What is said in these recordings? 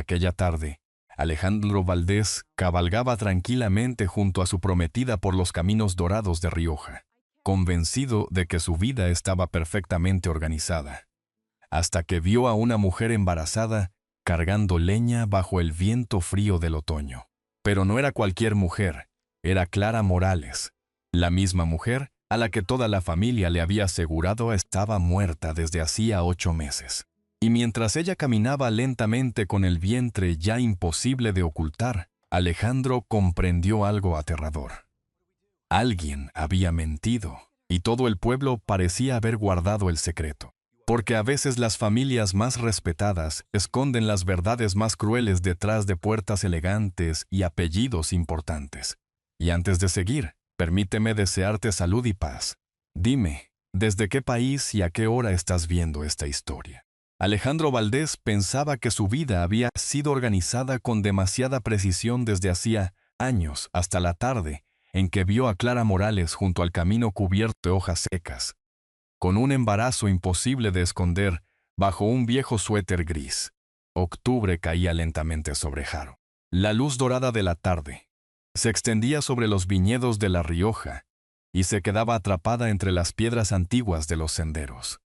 Aquella tarde, Alejandro Valdés cabalgaba tranquilamente junto a su prometida por los caminos dorados de Rioja, convencido de que su vida estaba perfectamente organizada, hasta que vio a una mujer embarazada cargando leña bajo el viento frío del otoño. Pero no era cualquier mujer, era Clara Morales, la misma mujer a la que toda la familia le había asegurado estaba muerta desde hacía 8 meses. Y mientras ella caminaba lentamente con el vientre ya imposible de ocultar, Alejandro comprendió algo aterrador. Alguien había mentido, y todo el pueblo parecía haber guardado el secreto. Porque a veces las familias más respetadas esconden las verdades más crueles detrás de puertas elegantes y apellidos importantes. Y antes de seguir, permíteme desearte salud y paz. Dime, ¿desde qué país y a qué hora estás viendo esta historia? Alejandro Valdés pensaba que su vida había sido organizada con demasiada precisión desde hacía años hasta la tarde en que vio a Clara Morales junto al camino cubierto de hojas secas, con un embarazo imposible de esconder bajo un viejo suéter gris. Octubre caía lentamente sobre Haro. La luz dorada de la tarde se extendía sobre los viñedos de La Rioja y se quedaba atrapada entre las piedras antiguas de los senderos.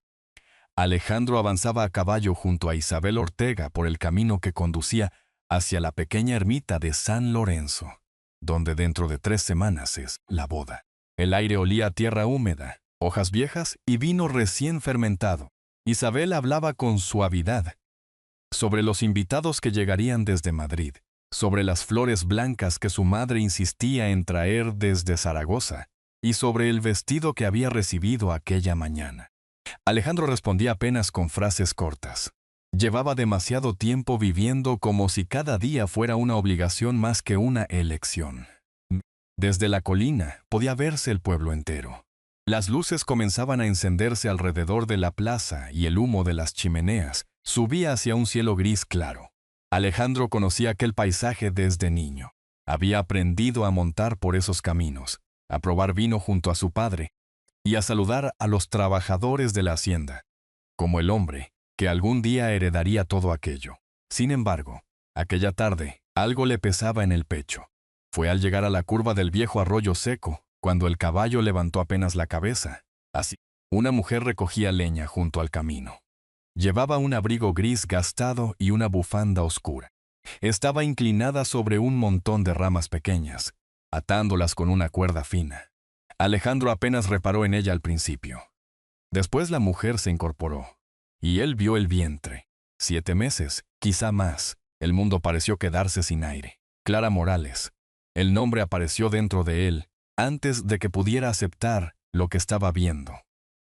Alejandro avanzaba a caballo junto a Isabel Ortega por el camino que conducía hacia la pequeña ermita de San Lorenzo, donde dentro de 3 semanas es la boda. El aire olía a tierra húmeda, hojas viejas y vino recién fermentado. Isabel hablaba con suavidad sobre los invitados que llegarían desde Madrid, sobre las flores blancas que su madre insistía en traer desde Zaragoza y sobre el vestido que había recibido aquella mañana. Alejandro respondía apenas con frases cortas. Llevaba demasiado tiempo viviendo como si cada día fuera una obligación más que una elección. Desde la colina podía verse el pueblo entero. Las luces comenzaban a encenderse alrededor de la plaza y el humo de las chimeneas subía hacia un cielo gris claro. Alejandro conocía aquel paisaje desde niño. Había aprendido a montar por esos caminos, a probar vino junto a su padre y a saludar a los trabajadores de la hacienda, como el hombre que algún día heredaría todo aquello. Sin embargo, aquella tarde, algo le pesaba en el pecho. Fue al llegar a la curva del viejo arroyo seco, cuando el caballo levantó apenas la cabeza. Así, una mujer recogía leña junto al camino. Llevaba un abrigo gris gastado y una bufanda oscura. Estaba inclinada sobre un montón de ramas pequeñas, atándolas con una cuerda fina. Alejandro apenas reparó en ella al principio. Después la mujer se incorporó, y él vio el vientre. 7 meses, quizá más. El mundo pareció quedarse sin aire. Clara Morales. El nombre apareció dentro de él, antes de que pudiera aceptar lo que estaba viendo.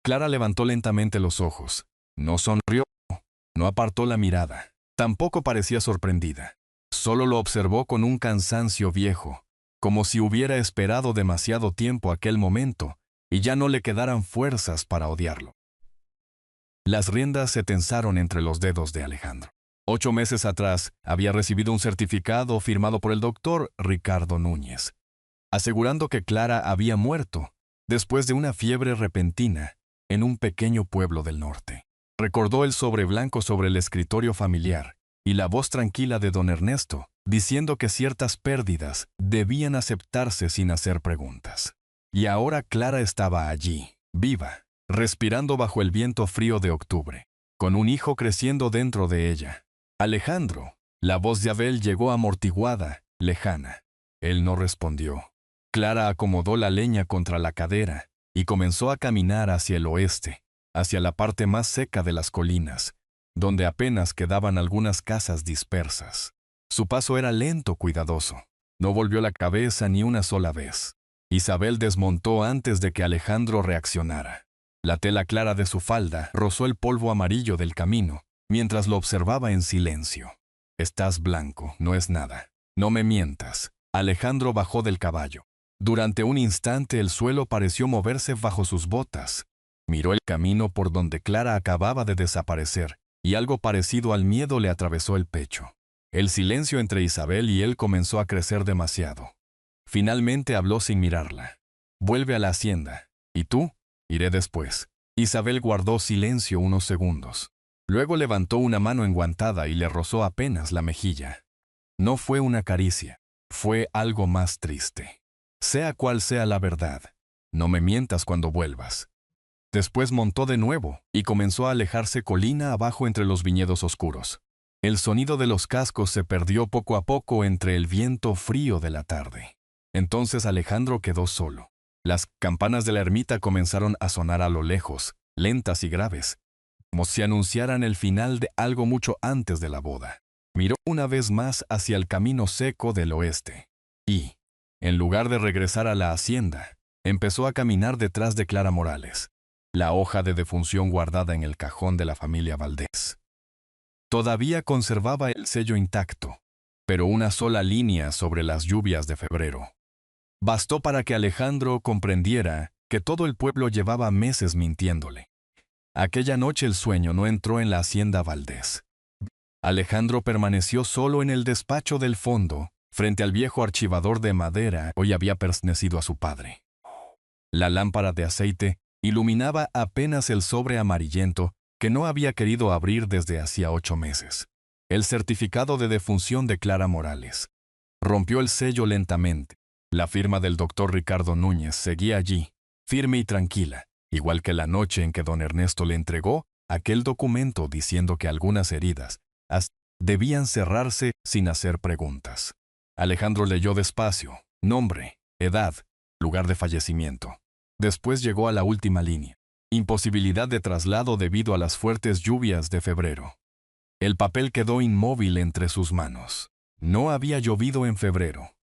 Clara levantó lentamente los ojos. No sonrió, no apartó la mirada. Tampoco parecía sorprendida. Solo lo observó con un cansancio viejo, como si hubiera esperado demasiado tiempo aquel momento y ya no le quedaran fuerzas para odiarlo. Las riendas se tensaron entre los dedos de Alejandro. 8 meses atrás había recibido un certificado firmado por el doctor Ricardo Núñez, asegurando que Clara había muerto después de una fiebre repentina en un pequeño pueblo del norte. Recordó el sobre blanco sobre el escritorio familiar y la voz tranquila de don Ernesto, diciendo que ciertas pérdidas debían aceptarse sin hacer preguntas. Y ahora Clara estaba allí, viva, respirando bajo el viento frío de octubre, con un hijo creciendo dentro de ella. Alejandro, la voz de Abel llegó amortiguada, lejana. Él no respondió. Clara acomodó la leña contra la cadera y comenzó a caminar hacia el oeste, hacia la parte más seca de las colinas, donde apenas quedaban algunas casas dispersas. Su paso era lento, cuidadoso. No volvió la cabeza ni una sola vez. Isabel desmontó antes de que Alejandro reaccionara. La tela clara de su falda rozó el polvo amarillo del camino, mientras lo observaba en silencio. «Estás blanco, no es nada. No me mientas». Alejandro bajó del caballo. Durante un instante el suelo pareció moverse bajo sus botas. Miró el camino por donde Clara acababa de desaparecer, y algo parecido al miedo le atravesó el pecho. El silencio entre Isabel y él comenzó a crecer demasiado. Finalmente habló sin mirarla. «Vuelve a la hacienda. ¿Y tú?» «Iré después». Isabel guardó silencio unos segundos. Luego levantó una mano enguantada y le rozó apenas la mejilla. No fue una caricia, fue algo más triste. Sea cual sea la verdad, no me mientas cuando vuelvas. Después montó de nuevo y comenzó a alejarse colina abajo entre los viñedos oscuros. El sonido de los cascos se perdió poco a poco entre el viento frío de la tarde. Entonces Alejandro quedó solo. Las campanas de la ermita comenzaron a sonar a lo lejos, lentas y graves, como si anunciaran el final de algo mucho antes de la boda. Miró una vez más hacia el camino seco del oeste y, en lugar de regresar a la hacienda, empezó a caminar detrás de Clara Morales, la hoja de defunción guardada en el cajón de la familia Valdés. Todavía conservaba el sello intacto, pero una sola línea sobre las lluvias de febrero. Bastó para que Alejandro comprendiera que todo el pueblo llevaba meses mintiéndole. Aquella noche el sueño no entró en la hacienda Valdés. Alejandro permaneció solo en el despacho del fondo, frente al viejo archivador de madera que hoy había pertenecido a su padre. La lámpara de aceite iluminaba apenas el sobre amarillento que no había querido abrir desde hacía 8 meses. El certificado de defunción de Clara Morales. Rompió el sello lentamente. La firma del doctor Ricardo Núñez seguía allí, firme y tranquila, igual que la noche en que don Ernesto le entregó aquel documento diciendo que algunas heridas debían cerrarse sin hacer preguntas. Alejandro leyó despacio, nombre, edad, lugar de fallecimiento. Después llegó a la última línea. Imposibilidad de traslado debido a las fuertes lluvias de febrero. El papel quedó inmóvil entre sus manos. No había llovido en febrero.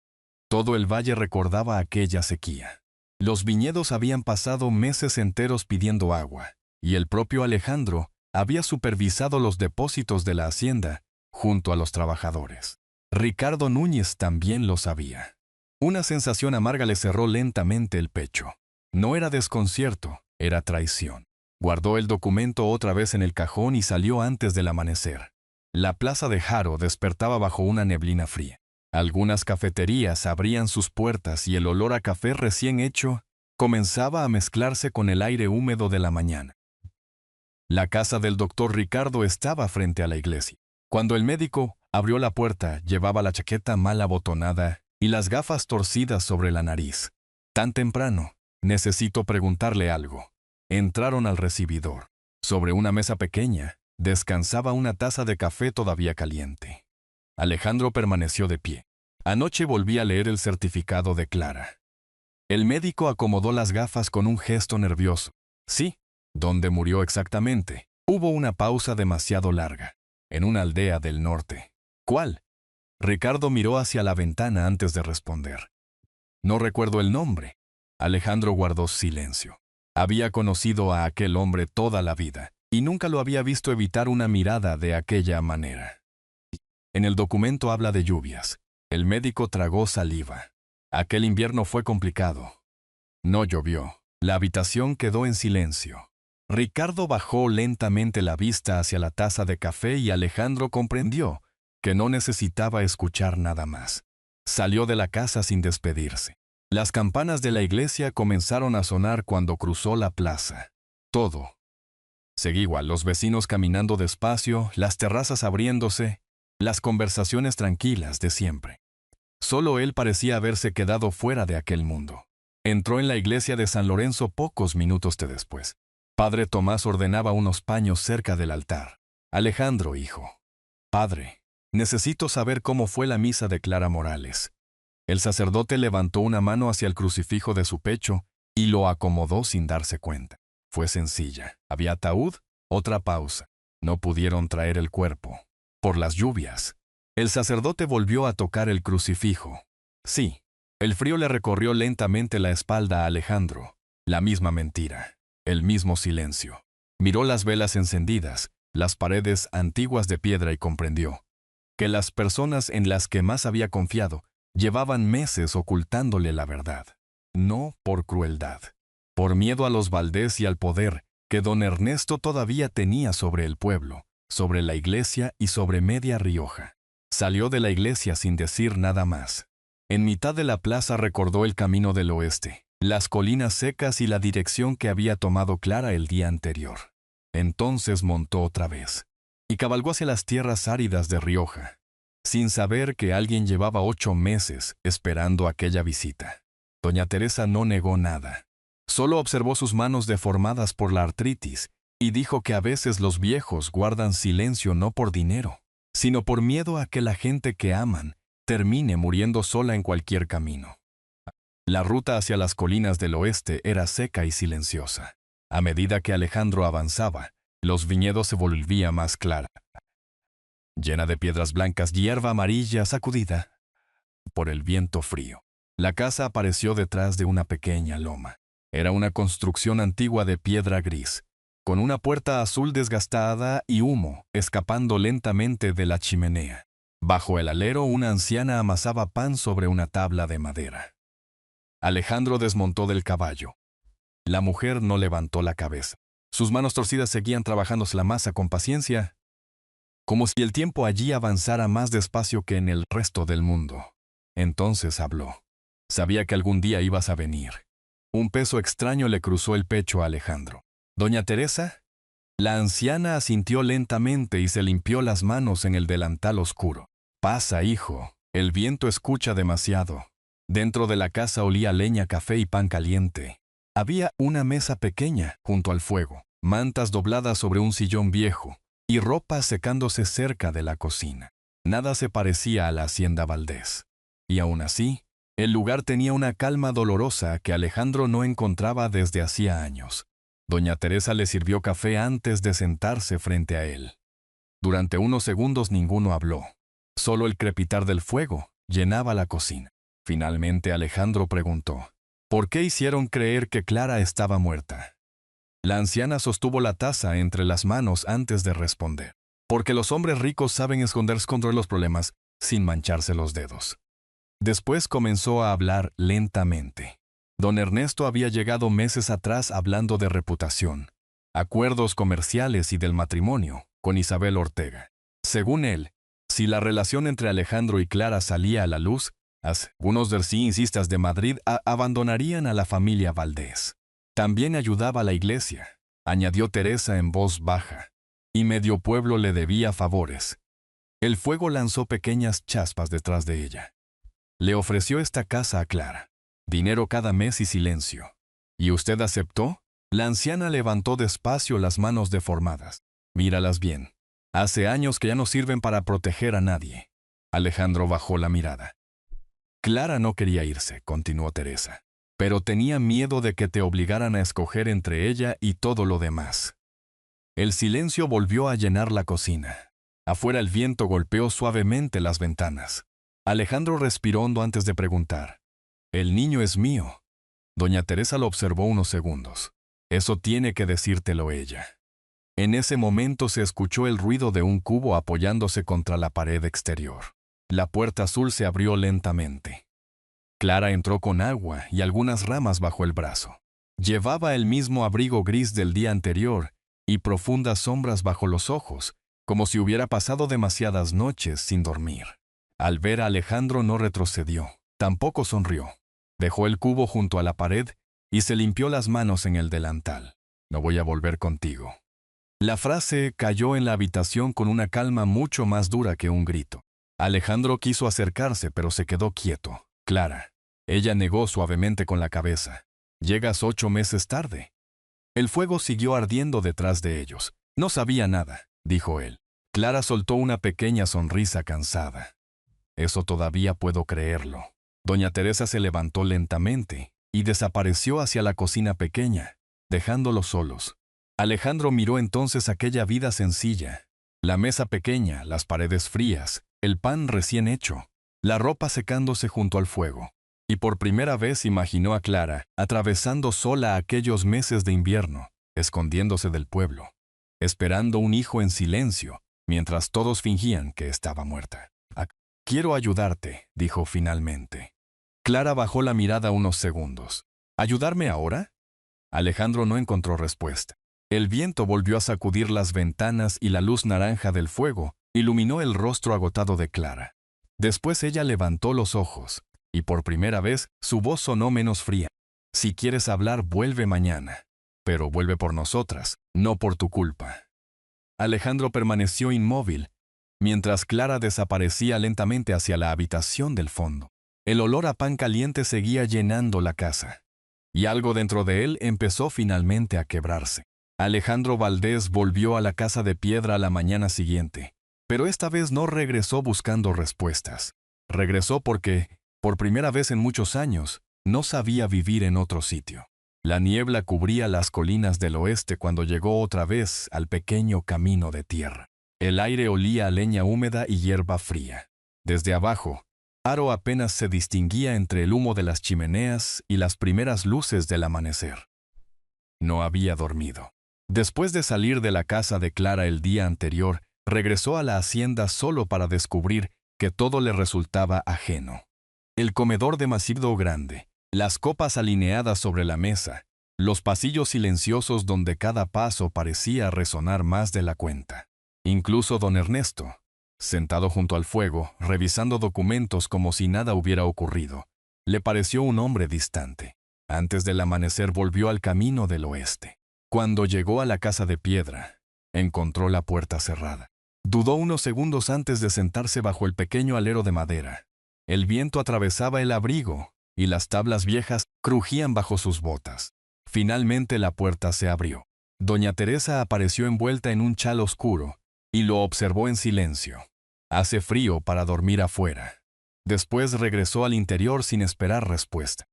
Todo el valle recordaba aquella sequía. Los viñedos habían pasado meses enteros pidiendo agua, y el propio Alejandro había supervisado los depósitos de la hacienda junto a los trabajadores. Ricardo Núñez también lo sabía. Una sensación amarga le cerró lentamente el pecho. No era desconcierto, era traición. Guardó el documento otra vez en el cajón y salió antes del amanecer. La plaza de Haro despertaba bajo una neblina fría. Algunas cafeterías abrían sus puertas y el olor a café recién hecho comenzaba a mezclarse con el aire húmedo de la mañana. La casa del doctor Ricardo estaba frente a la iglesia. Cuando el médico abrió la puerta, llevaba la chaqueta mal abotonada y las gafas torcidas sobre la nariz. Tan temprano, necesito preguntarle algo. Entraron al recibidor. Sobre una mesa pequeña, descansaba una taza de café todavía caliente. Alejandro permaneció de pie. Anoche volví a leer el certificado de Clara. El médico acomodó las gafas con un gesto nervioso. Sí, ¿dónde murió exactamente? Hubo una pausa demasiado larga. En una aldea del norte. ¿Cuál? Ricardo miró hacia la ventana antes de responder. No recuerdo el nombre. Alejandro guardó silencio. Había conocido a aquel hombre toda la vida, y nunca lo había visto evitar una mirada de aquella manera. En el documento habla de lluvias. El médico tragó saliva. Aquel invierno fue complicado. No llovió. La habitación quedó en silencio. Ricardo bajó lentamente la vista hacia la taza de café y Alejandro comprendió que no necesitaba escuchar nada más. Salió de la casa sin despedirse. Las campanas de la iglesia comenzaron a sonar cuando cruzó la plaza. Todo seguía igual, los vecinos caminando despacio, las terrazas abriéndose, las conversaciones tranquilas de siempre. Solo él parecía haberse quedado fuera de aquel mundo. Entró en la iglesia de San Lorenzo pocos minutos después. Padre Tomás ordenaba unos paños cerca del altar. Alejandro, hijo. Padre, necesito saber cómo fue la misa de Clara Morales. El sacerdote levantó una mano hacia el crucifijo de su pecho y lo acomodó sin darse cuenta. Fue sencilla. Había ataúd, otra pausa. No pudieron traer el cuerpo. Por las lluvias. El sacerdote volvió a tocar el crucifijo. Sí. El frío le recorrió lentamente la espalda a Alejandro. La misma mentira. El mismo silencio. Miró las velas encendidas, las paredes antiguas de piedra y comprendió que las personas en las que más había confiado llevaban meses ocultándole la verdad. No por crueldad. Por miedo a los Valdés y al poder que don Ernesto todavía tenía sobre el pueblo, sobre la iglesia y sobre media Rioja. Salió de la iglesia sin decir nada más. En mitad de la plaza recordó el camino del oeste, las colinas secas y la dirección que había tomado Clara el día anterior. Entonces montó otra vez. y cabalgó hacia las tierras áridas de Rioja, sin saber que alguien llevaba 8 meses esperando aquella visita. Doña Teresa no negó nada. Solo observó sus manos deformadas por la artritis y dijo que a veces los viejos guardan silencio no por dinero, sino por miedo a que la gente que aman termine muriendo sola en cualquier camino. La ruta hacia las colinas del oeste era seca y silenciosa. A medida que Alejandro avanzaba, los viñedos se volvían más clara, llena de piedras blancas, hierba amarilla sacudida por el viento frío. La casa apareció detrás de una pequeña loma. Era una construcción antigua de piedra gris, con una puerta azul desgastada y humo escapando lentamente de la chimenea. Bajo el alero, una anciana amasaba pan sobre una tabla de madera. Alejandro desmontó del caballo. La mujer no levantó la cabeza. Sus manos torcidas seguían trabajándose la masa con paciencia, como si el tiempo allí avanzara más despacio que en el resto del mundo. Entonces habló. Sabía que algún día ibas a venir. Un peso extraño le cruzó el pecho a Alejandro. ¿Doña Teresa? La anciana asintió lentamente y se limpió las manos en el delantal oscuro. Pasa, hijo. El viento escucha demasiado. Dentro de la casa olía leña, café y pan caliente. Había una mesa pequeña junto al fuego, mantas dobladas sobre un sillón viejo y ropa secándose cerca de la cocina. Nada se parecía a la hacienda Valdés. Y aún así, el lugar tenía una calma dolorosa que Alejandro no encontraba desde hacía años. Doña Teresa le sirvió café antes de sentarse frente a él. Durante unos segundos ninguno habló. Solo el crepitar del fuego llenaba la cocina. Finalmente Alejandro preguntó, ¿por qué hicieron creer que Clara estaba muerta? La anciana sostuvo la taza entre las manos antes de responder. Porque los hombres ricos saben esconderse contra los problemas sin mancharse los dedos. Después comenzó a hablar lentamente. Don Ernesto había llegado meses atrás hablando de reputación, acuerdos comerciales y del matrimonio con Isabel Ortega. Según él, si la relación entre Alejandro y Clara salía a la luz, algunos dersincistas de Madrid abandonarían a la familia Valdés. También ayudaba a la iglesia, añadió Teresa en voz baja, y medio pueblo le debía favores. El fuego lanzó pequeñas chispas detrás de ella. Le ofreció esta casa a Clara, dinero cada mes y silencio. ¿Y usted aceptó? La anciana levantó despacio las manos deformadas. Míralas bien. Hace años que ya no sirven para proteger a nadie. Alejandro bajó la mirada. Clara no quería irse, continuó Teresa, pero tenía miedo de que te obligaran a escoger entre ella y todo lo demás. El silencio volvió a llenar la cocina. Afuera el viento golpeó suavemente las ventanas. Alejandro respiró hondo antes de preguntar. «El niño es mío». Doña Teresa lo observó unos segundos. «Eso tiene que decírtelo ella». En ese momento se escuchó el ruido de un cubo apoyándose contra la pared exterior. La puerta azul se abrió lentamente. Clara entró con agua y algunas ramas bajo el brazo. Llevaba el mismo abrigo gris del día anterior y profundas sombras bajo los ojos, como si hubiera pasado demasiadas noches sin dormir. Al ver a Alejandro no retrocedió, tampoco sonrió. Dejó el cubo junto a la pared y se limpió las manos en el delantal. «No voy a volver contigo». La frase cayó en la habitación con una calma mucho más dura que un grito. Alejandro quiso acercarse, pero se quedó quieto. «Clara». Ella negó suavemente con la cabeza. «Llegas 8 meses tarde». El fuego siguió ardiendo detrás de ellos. «No sabía nada», dijo él. Clara soltó una pequeña sonrisa cansada. «Eso todavía puedo creerlo». Doña Teresa se levantó lentamente y desapareció hacia la cocina pequeña, dejándolos solos. Alejandro miró entonces aquella vida sencilla. La mesa pequeña, las paredes frías, el pan recién hecho, la ropa secándose junto al fuego. Y por primera vez imaginó a Clara atravesando sola aquellos meses de invierno, escondiéndose del pueblo, esperando un hijo en silencio, mientras todos fingían que estaba muerta. «Quiero ayudarte», dijo finalmente. Clara bajó la mirada unos segundos. «¿Ayudarme ahora?» Alejandro no encontró respuesta. El viento volvió a sacudir las ventanas y la luz naranja del fuego iluminó el rostro agotado de Clara. Después ella levantó los ojos, y por primera vez su voz sonó menos fría. «Si quieres hablar, vuelve mañana. Pero vuelve por nosotras, no por tu culpa». Alejandro permaneció inmóvil, mientras Clara desaparecía lentamente hacia la habitación del fondo. El olor a pan caliente seguía llenando la casa, y algo dentro de él empezó finalmente a quebrarse. Alejandro Valdés volvió a la casa de piedra a la mañana siguiente, pero esta vez no regresó buscando respuestas. Regresó porque, por primera vez en muchos años, no sabía vivir en otro sitio. La niebla cubría las colinas del oeste cuando llegó otra vez al pequeño camino de tierra. El aire olía a leña húmeda y hierba fría. Desde abajo, Aro apenas se distinguía entre el humo de las chimeneas y las primeras luces del amanecer. No había dormido. Después de salir de la casa de Clara el día anterior, regresó a la hacienda solo para descubrir que todo le resultaba ajeno. El comedor demasiado grande, las copas alineadas sobre la mesa, los pasillos silenciosos donde cada paso parecía resonar más de la cuenta. Incluso don Ernesto, sentado junto al fuego, revisando documentos como si nada hubiera ocurrido, le pareció un hombre distante. Antes del amanecer volvió al camino del oeste. Cuando llegó a la casa de piedra, encontró la puerta cerrada. Dudó unos segundos antes de sentarse bajo el pequeño alero de madera. El viento atravesaba el abrigo y las tablas viejas crujían bajo sus botas. Finalmente la puerta se abrió. Doña Teresa apareció envuelta en un chal oscuro y lo observó en silencio. Hace frío para dormir afuera. Después regresó al interior sin esperar respuesta.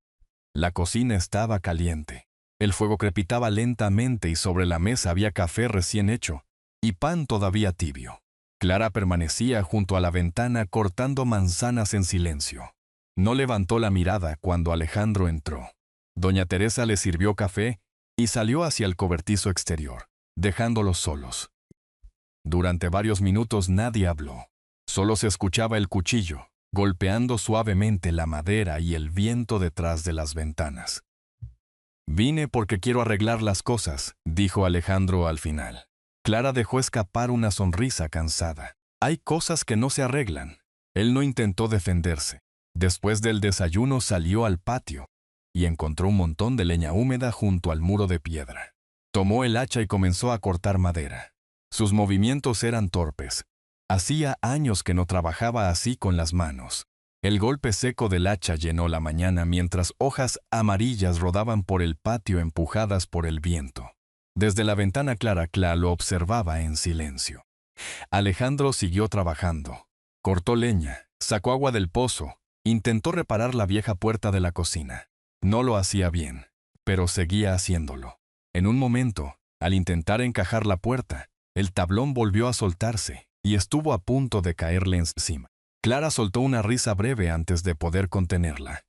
La cocina estaba caliente. El fuego crepitaba lentamente y sobre la mesa había café recién hecho y pan todavía tibio. Clara permanecía junto a la ventana cortando manzanas en silencio. No levantó la mirada cuando Alejandro entró. Doña Teresa le sirvió café y salió hacia el cobertizo exterior, dejándolos solos. Durante varios minutos nadie habló. Solo se escuchaba el cuchillo, golpeando suavemente la madera y el viento detrás de las ventanas. «Vine porque quiero arreglar las cosas», dijo Alejandro al final. Clara dejó escapar una sonrisa cansada. «Hay cosas que no se arreglan». Él no intentó defenderse. Después del desayuno salió al patio y encontró un montón de leña húmeda junto al muro de piedra. Tomó el hacha y comenzó a cortar madera. Sus movimientos eran torpes. Hacía años que no trabajaba así con las manos. El golpe seco del hacha llenó la mañana mientras hojas amarillas rodaban por el patio empujadas por el viento. Desde la ventana Clara lo observaba en silencio. Alejandro siguió trabajando. Cortó leña, sacó agua del pozo, intentó reparar la vieja puerta de la cocina. No lo hacía bien, pero seguía haciéndolo. En un momento, al intentar encajar la puerta, el tablón volvió a soltarse y estuvo a punto de caerle encima. Clara soltó una risa breve antes de poder contenerla.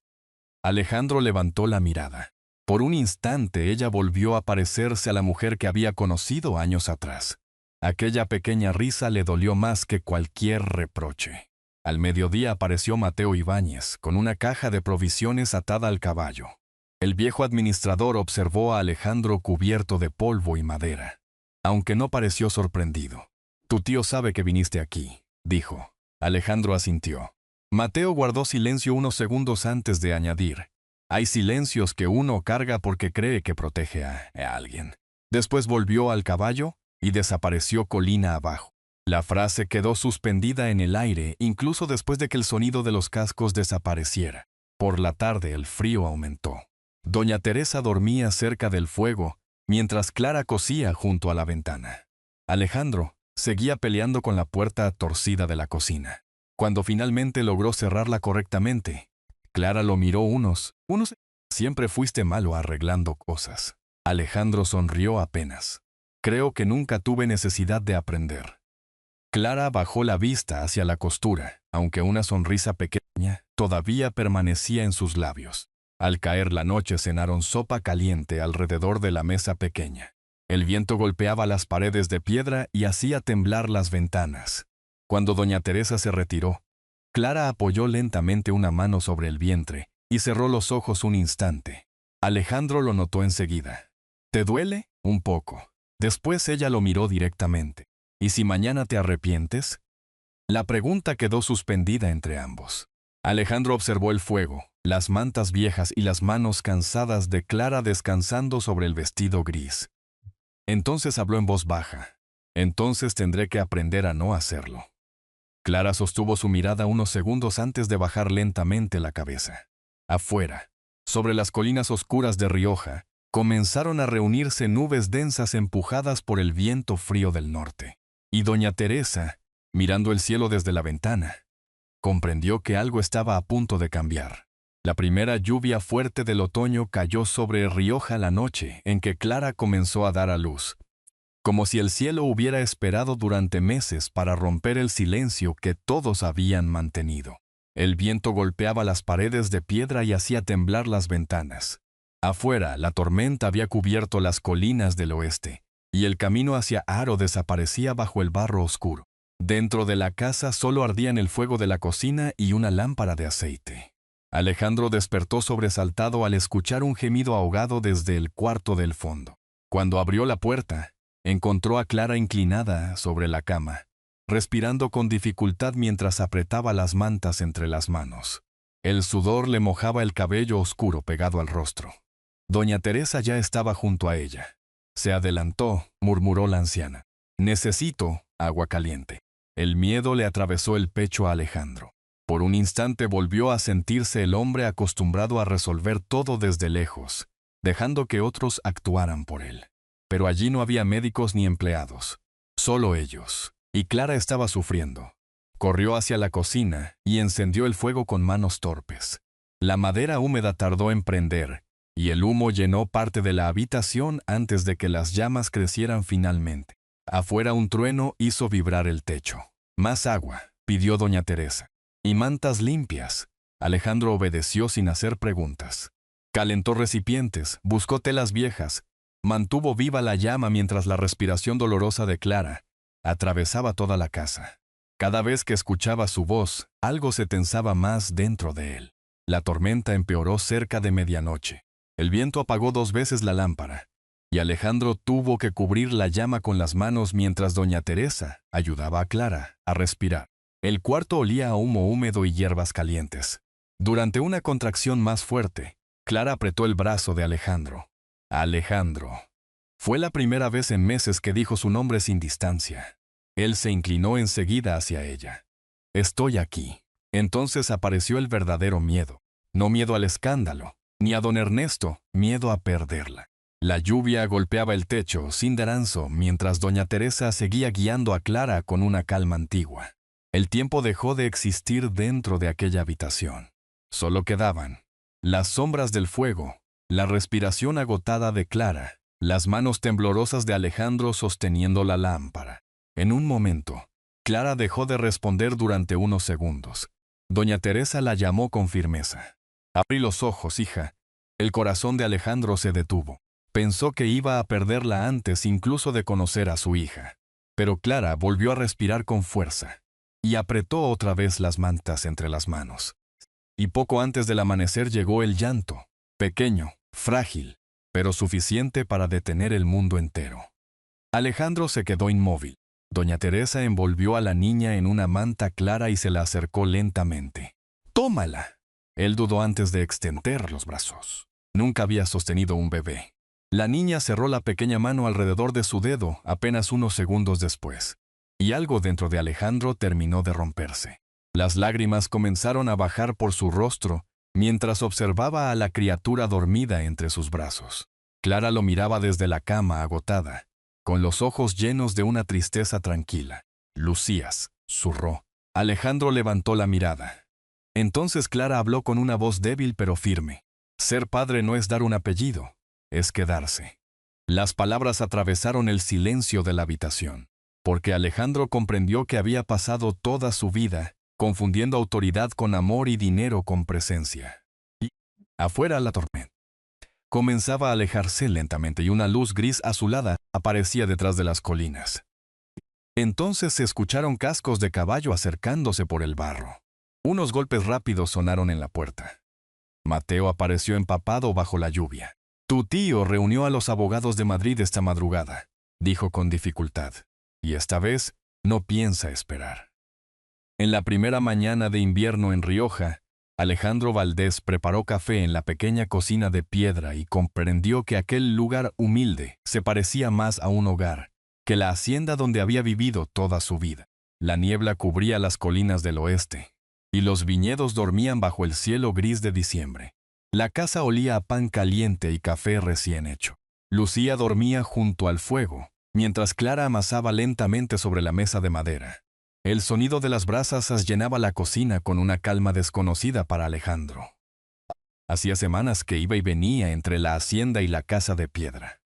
Alejandro levantó la mirada. Por un instante ella volvió a parecerse a la mujer que había conocido años atrás. Aquella pequeña risa le dolió más que cualquier reproche. Al mediodía apareció Mateo Ibáñez, con una caja de provisiones atada al caballo. El viejo administrador observó a Alejandro cubierto de polvo y madera, aunque no pareció sorprendido. «Tu tío sabe que viniste aquí», dijo. Alejandro asintió. Mateo guardó silencio unos segundos antes de añadir: «Hay silencios que uno carga porque cree que protege a alguien». Después volvió al caballo y desapareció colina abajo. La frase quedó suspendida en el aire incluso después de que el sonido de los cascos desapareciera. Por la tarde el frío aumentó. Doña Teresa dormía cerca del fuego mientras Clara cosía junto a la ventana. Alejandro seguía peleando con la puerta torcida de la cocina. Cuando finalmente logró cerrarla correctamente, Clara lo miró unos. «Siempre fuiste malo arreglando cosas». Alejandro sonrió apenas. «Creo que nunca tuve necesidad de aprender». Clara bajó la vista hacia la costura, aunque una sonrisa pequeña todavía permanecía en sus labios. Al caer la noche cenaron sopa caliente alrededor de la mesa pequeña. El viento golpeaba las paredes de piedra y hacía temblar las ventanas. Cuando doña Teresa se retiró, Clara apoyó lentamente una mano sobre el vientre y cerró los ojos un instante. Alejandro lo notó enseguida. «¿Te duele?» «Un poco». Después ella lo miró directamente. «¿Y si mañana te arrepientes?» La pregunta quedó suspendida entre ambos. Alejandro observó el fuego, las mantas viejas y las manos cansadas de Clara descansando sobre el vestido gris. Entonces habló en voz baja. Entonces tendré que aprender a no hacerlo. Clara sostuvo su mirada unos segundos antes de bajar lentamente la cabeza. Afuera, sobre las colinas oscuras de Rioja, comenzaron a reunirse nubes densas empujadas por el viento frío del norte. Y doña Teresa, mirando el cielo desde la ventana, comprendió que algo estaba a punto de cambiar. La primera lluvia fuerte del otoño cayó sobre Rioja la noche en que Clara comenzó a dar a luz, como si el cielo hubiera esperado durante meses para romper el silencio que todos habían mantenido. El viento golpeaba las paredes de piedra y hacía temblar las ventanas. Afuera, la tormenta había cubierto las colinas del oeste, y el camino hacia Haro desaparecía bajo el barro oscuro. Dentro de la casa solo ardían el fuego de la cocina y una lámpara de aceite. Alejandro despertó sobresaltado al escuchar un gemido ahogado desde el cuarto del fondo. Cuando abrió la puerta, encontró a Clara inclinada sobre la cama, respirando con dificultad mientras apretaba las mantas entre las manos. El sudor le mojaba el cabello oscuro pegado al rostro. Doña Teresa ya estaba junto a ella. Se adelantó, murmuró la anciana. «Necesito agua caliente». El miedo le atravesó el pecho a Alejandro. Por un instante volvió a sentirse el hombre acostumbrado a resolver todo desde lejos, dejando que otros actuaran por él. Pero allí no había médicos ni empleados, solo ellos, y Clara estaba sufriendo. Corrió hacia la cocina y encendió el fuego con manos torpes. La madera húmeda tardó en prender, y el humo llenó parte de la habitación antes de que las llamas crecieran finalmente. Afuera un trueno hizo vibrar el techo. «Más agua», pidió doña Teresa. «Y mantas limpias». Alejandro obedeció sin hacer preguntas. Calentó recipientes, buscó telas viejas, mantuvo viva la llama mientras la respiración dolorosa de Clara atravesaba toda la casa. Cada vez que escuchaba su voz, algo se tensaba más dentro de él. La tormenta empeoró cerca de medianoche. El viento apagó 2 veces la lámpara, y Alejandro tuvo que cubrir la llama con las manos mientras doña Teresa ayudaba a Clara a respirar. El cuarto olía a humo húmedo y hierbas calientes. Durante una contracción más fuerte, Clara apretó el brazo de Alejandro. «Alejandro». Fue la primera vez en meses que dijo su nombre sin distancia. Él se inclinó enseguida hacia ella. «Estoy aquí». Entonces apareció el verdadero miedo. No miedo al escándalo, ni a don Ernesto, miedo a perderla. La lluvia golpeaba el techo sin deranzo mientras doña Teresa seguía guiando a Clara con una calma antigua. El tiempo dejó de existir dentro de aquella habitación. Solo quedaban las sombras del fuego, la respiración agotada de Clara, las manos temblorosas de Alejandro sosteniendo la lámpara. En un momento, Clara dejó de responder durante unos segundos. Doña Teresa la llamó con firmeza. «Abrí los ojos, hija». El corazón de Alejandro se detuvo. Pensó que iba a perderla antes incluso de conocer a su hija. Pero Clara volvió a respirar con fuerza y apretó otra vez las mantas entre las manos. Y poco antes del amanecer llegó el llanto, pequeño, frágil, pero suficiente para detener el mundo entero. Alejandro se quedó inmóvil. Doña Teresa envolvió a la niña en una manta clara y se la acercó lentamente. «Tómala». Él dudó antes de extender los brazos. Nunca había sostenido un bebé. La niña cerró la pequeña mano alrededor de su dedo apenas unos segundos después, y algo dentro de Alejandro terminó de romperse. Las lágrimas comenzaron a bajar por su rostro mientras observaba a la criatura dormida entre sus brazos. Clara lo miraba desde la cama agotada, con los ojos llenos de una tristeza tranquila. «Lucías», zurró. Alejandro levantó la mirada. Entonces Clara habló con una voz débil pero firme. «Ser padre no es dar un apellido, es quedarse». Las palabras atravesaron el silencio de la habitación, porque Alejandro comprendió que había pasado toda su vida confundiendo autoridad con amor y dinero con presencia. Y afuera la tormenta comenzaba a alejarse lentamente y una luz gris azulada aparecía detrás de las colinas. Entonces se escucharon cascos de caballo acercándose por el barro. Unos golpes rápidos sonaron en la puerta. Mateo apareció empapado bajo la lluvia. «Tu tío reunió a los abogados de Madrid esta madrugada», dijo con dificultad, «y esta vez no piensa esperar». En la primera mañana de invierno en Rioja, Alejandro Valdés preparó café en la pequeña cocina de piedra y comprendió que aquel lugar humilde se parecía más a un hogar que la hacienda donde había vivido toda su vida. La niebla cubría las colinas del oeste, y los viñedos dormían bajo el cielo gris de diciembre. La casa olía a pan caliente y café recién hecho. Lucía dormía junto al fuego, mientras Clara amasaba lentamente sobre la mesa de madera. El sonido de las brasas llenaba la cocina con una calma desconocida para Alejandro. Hacía semanas que iba y venía entre la hacienda y la casa de piedra.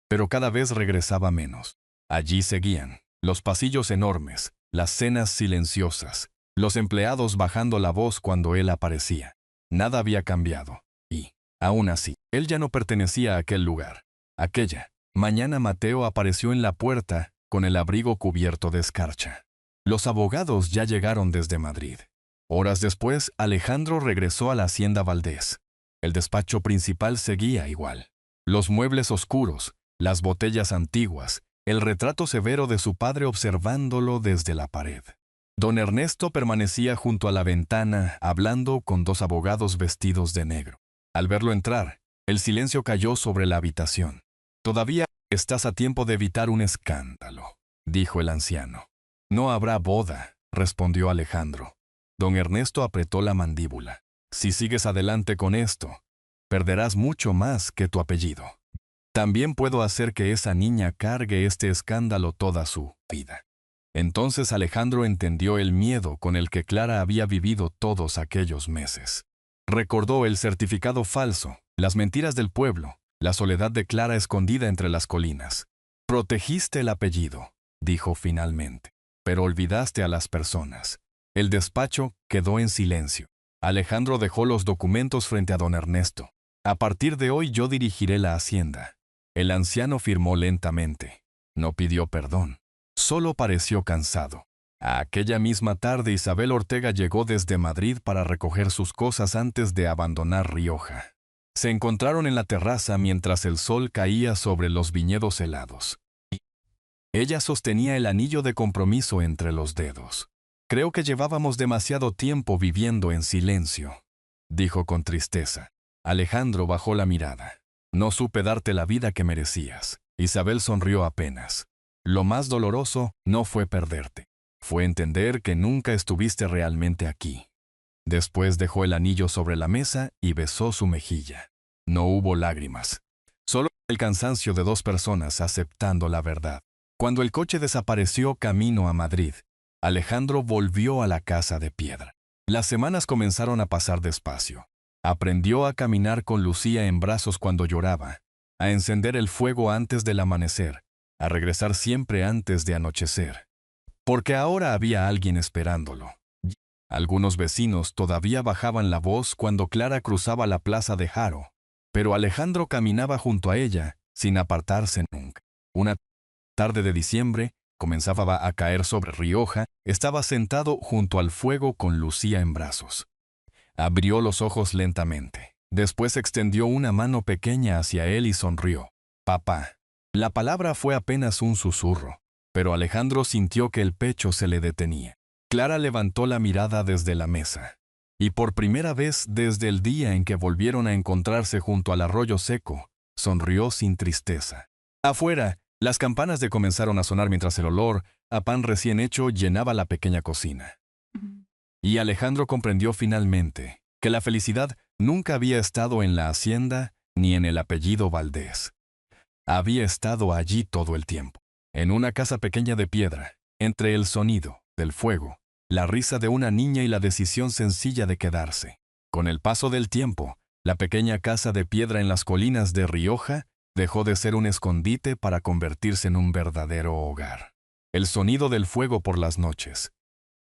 Pero cada vez regresaba menos. Allí seguían, los pasillos enormes, las cenas silenciosas, los empleados bajando la voz cuando él aparecía. Nada había cambiado. Y, aún así, él ya no pertenecía a aquel lugar. Aquella mañana Mateo apareció en la puerta con el abrigo cubierto de escarcha. Los abogados ya llegaron desde Madrid. Horas después, Alejandro regresó a la hacienda Valdés. El despacho principal seguía igual. Los muebles oscuros, las botellas antiguas, el retrato severo de su padre observándolo desde la pared. Don Ernesto permanecía junto a la ventana, hablando con dos abogados vestidos de negro. Al verlo entrar, el silencio cayó sobre la habitación. «Todavía estás a tiempo de evitar un escándalo», dijo el anciano. «No habrá boda», respondió Alejandro. Don Ernesto apretó la mandíbula. «Si sigues adelante con esto, perderás mucho más que tu apellido. También puedo hacer que esa niña cargue este escándalo toda su vida». Entonces Alejandro entendió el miedo con el que Clara había vivido todos aquellos meses. Recordó el certificado falso, las mentiras del pueblo, la soledad de Clara escondida entre las colinas. «Protegiste el apellido», dijo finalmente, «pero olvidaste a las personas». El despacho quedó en silencio. Alejandro dejó los documentos frente a don Ernesto. «A partir de hoy yo dirigiré la hacienda». El anciano firmó lentamente. No pidió perdón. Solo pareció cansado. A aquella misma tarde Isabel Ortega llegó desde Madrid para recoger sus cosas antes de abandonar Rioja. Se encontraron en la terraza mientras el sol caía sobre los viñedos helados. Ella sostenía el anillo de compromiso entre los dedos. «Creo que llevábamos demasiado tiempo viviendo en silencio», dijo con tristeza. Alejandro bajó la mirada. «No supe darte la vida que merecías». Isabel sonrió apenas. «Lo más doloroso no fue perderte. Fue entender que nunca estuviste realmente aquí». Después dejó el anillo sobre la mesa y besó su mejilla. No hubo lágrimas. Solo el cansancio de dos personas aceptando la verdad. Cuando el coche desapareció camino a Madrid, Alejandro volvió a la casa de piedra. Las semanas comenzaron a pasar despacio. Aprendió a caminar con Lucía en brazos cuando lloraba, a encender el fuego antes del amanecer, a regresar siempre antes de anochecer. Porque ahora había alguien esperándolo. Algunos vecinos todavía bajaban la voz cuando Clara cruzaba la plaza de Haro, pero Alejandro caminaba junto a ella, sin apartarse nunca. Una tarde de diciembre, comenzaba a caer sobre Rioja, estaba sentado junto al fuego con Lucía en brazos. Abrió los ojos lentamente. Después extendió una mano pequeña hacia él y sonrió. «Papá». La palabra fue apenas un susurro, pero Alejandro sintió que el pecho se le detenía. Clara levantó la mirada desde la mesa. Y por primera vez desde el día en que volvieron a encontrarse junto al arroyo seco, sonrió sin tristeza. Afuera, las campanas comenzaron a sonar mientras el olor a pan recién hecho llenaba la pequeña cocina. Y Alejandro comprendió finalmente que la felicidad nunca había estado en la hacienda ni en el apellido Valdés. Había estado allí todo el tiempo, en una casa pequeña de piedra, entre el sonido del fuego, la risa de una niña y la decisión sencilla de quedarse. Con el paso del tiempo, la pequeña casa de piedra en las colinas de Rioja dejó de ser un escondite para convertirse en un verdadero hogar. El sonido del fuego por las noches,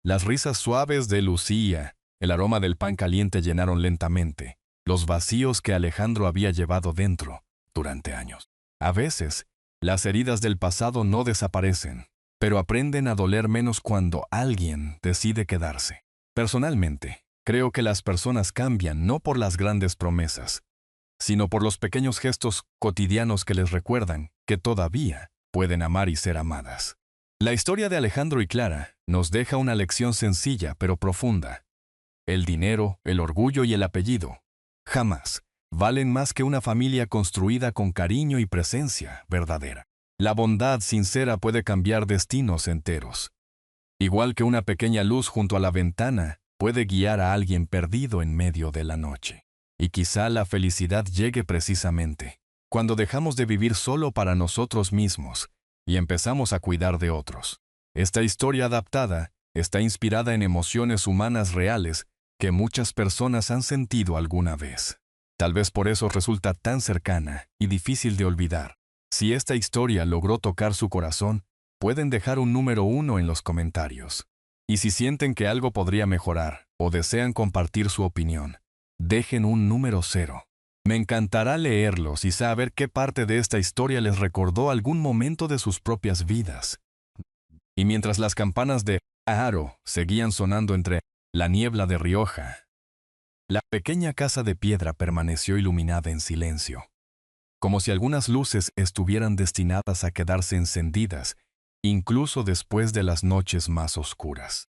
las risas suaves de Lucía, el aroma del pan caliente llenaron lentamente los vacíos que Alejandro había llevado dentro durante años. A veces, las heridas del pasado no desaparecen, pero aprenden a doler menos cuando alguien decide quedarse. Personalmente, creo que las personas cambian no por las grandes promesas, sino por los pequeños gestos cotidianos que les recuerdan que todavía pueden amar y ser amadas. La historia de Alejandro y Clara nos deja una lección sencilla pero profunda. El dinero, el orgullo y el apellido jamás valen más que una familia construida con cariño y presencia verdadera. La bondad sincera puede cambiar destinos enteros. Igual que una pequeña luz junto a la ventana puede guiar a alguien perdido en medio de la noche. Y quizá la felicidad llegue precisamente cuando dejamos de vivir solo para nosotros mismos y empezamos a cuidar de otros. Esta historia adaptada está inspirada en emociones humanas reales que muchas personas han sentido alguna vez. Tal vez por eso resulta tan cercana y difícil de olvidar. Si esta historia logró tocar su corazón, pueden dejar un número 1 en los comentarios. Y si sienten que algo podría mejorar o desean compartir su opinión, dejen un número 0. Me encantará leerlos y saber qué parte de esta historia les recordó algún momento de sus propias vidas. Y mientras las campanas de Aro seguían sonando entre la niebla de Rioja, la pequeña casa de piedra permaneció iluminada en silencio, como si algunas luces estuvieran destinadas a quedarse encendidas, incluso después de las noches más oscuras.